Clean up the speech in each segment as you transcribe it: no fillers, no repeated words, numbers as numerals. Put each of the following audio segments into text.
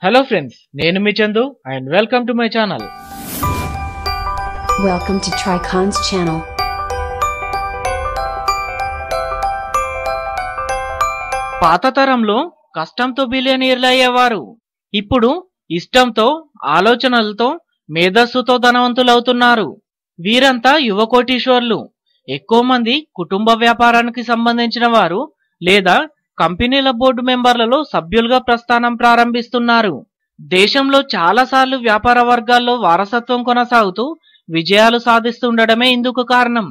Hello friends, నేను మీ Chandu and welcome to my channel. Welcome to Tricon's channel. పాత తరంలో కష్టంతో బిలియనీర్లు అయ్యేవారు. ఇప్పుడు ఇష్టంతో, ఆలోచనలతో, మేధస్సుతో ధనవంతులవుతున్నారు. వీరంతా యువ కోటీశ్వర్లు. ఎక్కువ మంది కుటుంబ వ్యాపారానికి సంబంధించిన వారు లేదా కంపెనీల బోర్డు మెంబర్లలో సభ్యులుగా ప్రస్థానం ప్రారంభిస్తున్నారు. దేశంలో చాలాసార్లు వ్యాపార వర్గాల్లో వారసత్వం కొనసాగుతూ విజయాలు సాధిస్తుండడమే ఇందుకు కారణం.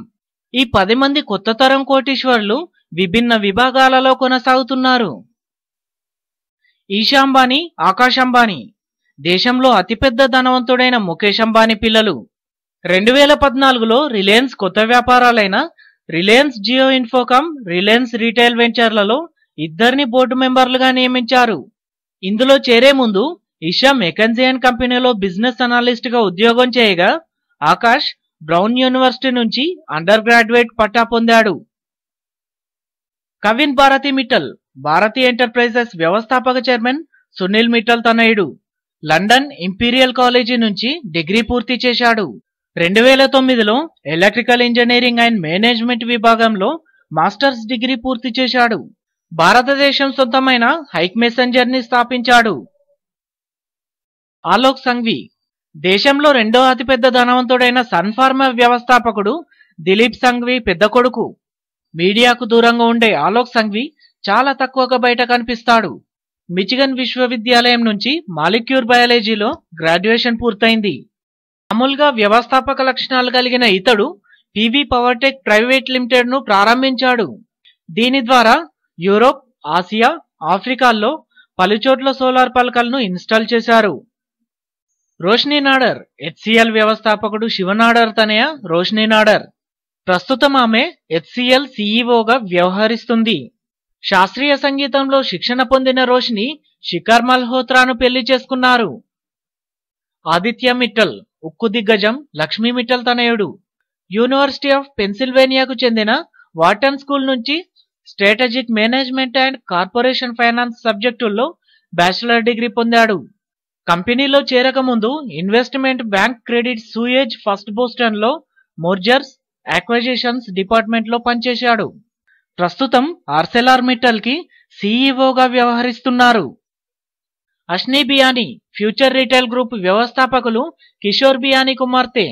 ఈ 10 మంది కొత్త తరం కోటీశ్వర్లు విభిన్న విభాగాలలో కొనసాగుతున్నారు. ఈశా అంబానీ, ఆకాష్ అంబానీ దేశంలో అతిపెద్ద ధనవంతుడైన ముఖేష్ అంబానీ పిల్లలు. 2014లో రిలయన్స్ కొత్త వ్యాపారాలైన రిలయన్స్ జియో ఇన్ఫోకామ్, రిలయన్స్ రీటైల్ వెంచర్లలో ఇద్దరిని బోర్డు మెంబర్లుగా నియమించారు. ఇందులో చేరే ముందు ఈశా మెకెన్జీ అండ్ కంపెనీలో బిజినెస్ అనలిస్ట్ గా ఉద్యోగం చేయగా, ఆకాష్ బ్రౌన్ యూనివర్సిటీ నుంచి అండర్ గ్రాడ్యుయేట్ పట్టా పొందాడు. కవిన్ భారతి మిట్టల్ భారతీ ఎంటర్ప్రైజెస్ వ్యవస్థాపక చైర్మన్ సునీల్ మిట్టల్ తనయుడు. లండన్ ఇంపీరియల్ కాలేజీ నుంచి డిగ్రీ పూర్తి చేశాడు. 2009లో ఎలక్ట్రికల్ ఇంజనీరింగ్ అండ్ మేనేజ్మెంట్ విభాగంలో మాస్టర్స్ డిగ్రీ పూర్తి చేశాడు. భారతదేశం సొంతమైన హైక్ మెసెంజర్ ని స్థాపించాడు. ఆలోక్ సంఘ్వి దేశంలో రెండో అతిపెద్ద ధనవంతుడైన సన్ ఫార్మా వ్యవస్థాపకుడు దిలీప్ సంఘ్వి పెద్ద కొడుకు. మీడియాకు దూరంగా ఉండే ఆలోక్ సంఘ్వి చాలా తక్కువగా బయట కనిపిస్తాడు. మిచిగన్ విశ్వవిద్యాలయం నుంచి మాలిక్యూర్ బయాలజీలో గ్రాడ్యుయేషన్ పూర్తయింది. మామూలుగా వ్యవస్థాపక లక్షణాలు కలిగిన ఇతడు పివి పవర్టెక్ ప్రైవేట్ లిమిటెడ్ ను ప్రారంభించాడు. దీని ద్వారా యూరోప్, ఆసియా, ఆఫ్రికాల్లో పలుచోట్ల సోలార్ పలకలను ఇన్స్టాల్ చేశారు. రోష్ని నాడర్ హెచ్సిఎల్ వ్యవస్థాపకుడు శివ నాడర్ తనయ రోష్ని నాడర్. ప్రస్తుతం ఆమె హెచ్సిఎల్ సిఇఓగా వ్యవహరిస్తుంది. శాస్త్రీయ సంగీతంలో శిక్షణ పొందిన రోష్ని శిఖర్ మల్హోత్రాను పెళ్లి చేసుకున్నారు. ఆదిత్య మిట్టల్ ఉక్కు దిగ్గజం లక్ష్మీ మిట్టల్ తనయుడు. యూనివర్సిటీ ఆఫ్ పెన్సిల్వేనియాకు చెందిన వాటన్ స్కూల్ నుంచి strategic management and corporation finance సబ్జెక్టుల్లో బ్యాచిలర్ డిగ్రీ పొందాడు. కంపెనీలో చేరకముందు investment bank Credit Suisse First Boston లో మోర్జర్స్ అక్విజిషన్స్ డిపార్ట్మెంట్ లో పనిచేశాడు. ప్రస్తుతం ఆర్సెలార్ మిట్టల్ కి సిఇఓగా వ్యవహరిస్తున్నారు. అష్ని బియానీ ఫ్యూచర్ రీటైల్ గ్రూప్ వ్యవస్థాపకులు కిషోర్ బియానీ కుమార్తె.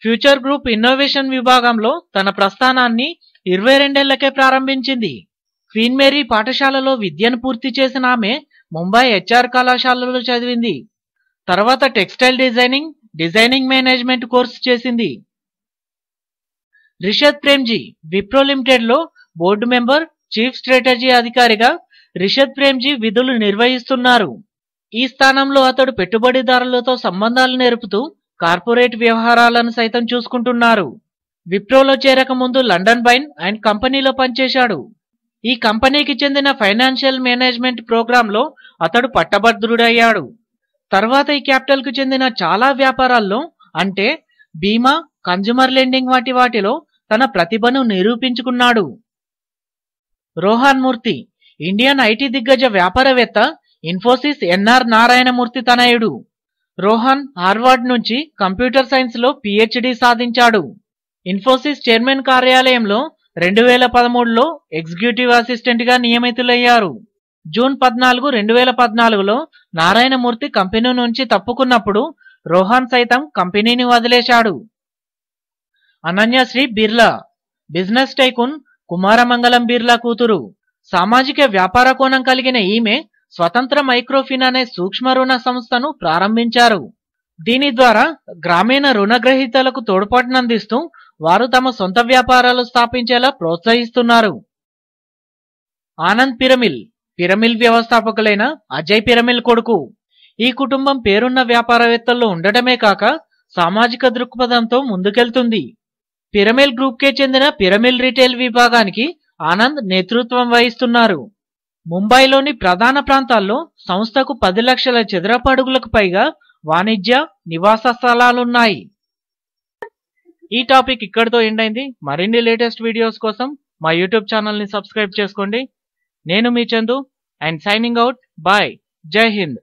ఫ్యూచర్ గ్రూప్ ఇన్నోవేషన్ విభాగంలో తన ప్రస్థానాన్ని 22 ఏళ్లకే ప్రారంభించింది. క్వీన్ మేరీ పాఠశాలలో విద్యను పూర్తి చేసిన ఆమె ముంబై హెచ్ఆర్ కళాశాలలో చదివింది. తర్వాత టెక్స్టైల్ డిజైనింగ్ మేనేజ్మెంట్ కోర్సు చేసింది. రిషద్ ప్రేమ్జీ విప్రో లిమిటెడ్ లో బోర్డు మెంబర్, చీఫ్ స్ట్రాటజీ అధికారిగా రిషద్ ప్రేమ్జీ విధులు నిర్వహిస్తున్నారు. ఈ స్థానంలో అతడు పెట్టుబడిదారులతో సంబంధాలు నేర్పుతూ కార్పొరేట్ వ్యవహారాలను సైతం చూసుకుంటున్నారు. విప్రోలో చేరక ముందు లండన్ బైన్ అండ్ కంపెనీలో పనిచేశాడు. ఈ కంపెనీకి చెందిన ఫైనాన్షియల్ మేనేజ్మెంట్ ప్రోగ్రాంలో అతడు పట్టభద్రుడయ్యాడు. తర్వాత ఈ క్యాపిటల్ కు చెందిన చాలా వ్యాపారాల్లో అంటే బీమా, కన్జ్యూమర్ లెండింగ్ వంటి వాటిలో తన ప్రతిభను నిరూపించుకున్నాడు. రోహన్ మూర్తి ఇండియన్ ఐటీ దిగ్గజ వ్యాపారవేత్త ఇన్ఫోసిస్ ఎన్ఆర్ నారాయణమూర్తి తనయుడు. రోహన్ హార్వర్డ్ నుంచి కంప్యూటర్ సైన్స్ లో పిహెచ్డి సాధించాడు. ఇన్ఫోసిస్ చైర్మన్ కార్యాలయంలో 2013లో ఎగ్జిక్యూటివ్ అసిస్టెంట్ గా నియమితులయ్యారు. జూన్ 14, 2014లో నారాయణమూర్తి కంపెనీ నుంచి తప్పుకున్నప్పుడు రోహన్ సైతం కంపెనీని వదిలేశాడు. అనన్యశ్రీ బిర్లా బిజినెస్ టైకూన్ కుమారమంగళం బిర్లా కూతురు. సామాజిక వ్యాపార కోణం కలిగిన ఈమె స్వతంత్ర మైక్రోఫిన్ అనే సూక్ష్మ రుణ సంస్థను ప్రారంభించారు. దీని ద్వారా గ్రామీణ రుణగ్రహీతలకు తోడ్పాటునందిస్తూ వారు తమ సొంత వ్యాపారాలు స్థాపించేలా ప్రోత్సహిస్తున్నారు. ఆనంద్ పిరమిల్ వ్యవస్థాపకులైన అజయ్ పిరమిల్ కొడుకు. ఈ కుటుంబం పేరున్న వ్యాపారవేత్తల్లో ఉండటమే కాక సామాజిక దృక్పథంతో ముందుకెళ్తుంది. పిరమిల్ గ్రూప్ కే చెందిన పిరమిల్ రీటైల్ విభాగానికి ఆనంద్ నేతృత్వం వహిస్తున్నారు. ముంబైలోని ప్రధాన ప్రాంతాల్లో సంస్థకు 10 లక్షల చదరపు అడుగులకు పైగా వాణిజ్య, నివాస స్థలాలున్నాయి. ఈ టాపిక్ ఇక్కడితో ఎండ్ అయింది. మరిన్ని లేటెస్ట్ వీడియోస్ కోసం మా యూట్యూబ్ ఛానల్ ని సబ్స్క్రైబ్ చేసుకోండి. నేను మీ Chandu and signing out. Bye. Jai Hind.